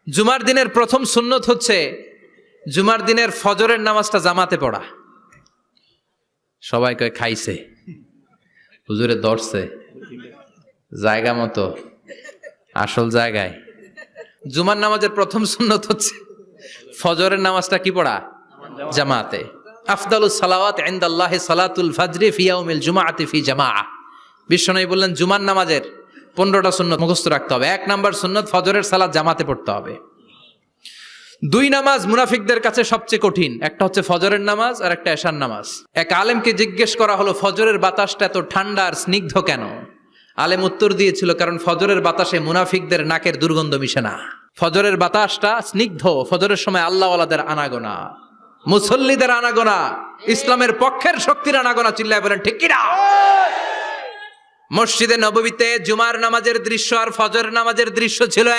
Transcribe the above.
জুমার দিনের প্রথম সুন্নত হচ্ছে জুমার দিনের ফজরের নামাজটা জামাতে পড়া। সবাই কয় খাইছে, হুজুরে ধরছে জায়গা মতো, আসল জায়গায়। জুমার নামাজের প্রথম সুন্নত হচ্ছে ফজরের নামাজটা কি পড়া? জামাতে। আফদালুস সালাওয়াত ইনদাল্লাহি সালাতুল ফাজরি ফি ইয়াউমিল জুমআতি ফি জামাআ। বিশ্বনবী বললেন জুমার নামাজের 15টা সুন্নত মুখস্থ রাখতে হবে। 1 নাম্বার সুন্নত ফজরের সালাত জামাতে পড়তে হবে। 2 নামাজ মুনাফিকদের কাছে সবচেয়ে কঠিন, একটা হচ্ছে ফজরের নামাজ আর একটা এশার নামাজ। এক আলেমকে জিজ্ঞেস করা হলো ফজরের বাতাসটা এত ঠান্ডা আর স্নিগ্ধ কেন? আলেম উত্তর দিয়েছিল, কারণ ফজরের বাতাসে মুনাফিকদের নাকের দুর্গন্ধ মিশে না। ফজরের বাতাসটা স্নিগ্ধ, ফজরের সময় আল্লাহওয়ালাদের আনাগোনা, মুসল্লিদের আনাগোনা, ইসলামের পক্ষের শক্তির আনাগোনা। চিল্লায় বলেন ঠিক কিনা? মসজিদে নববীতে জুমার নামাজের দৃশ্য আর ফজরের নামাজের দৃশ্য ছিল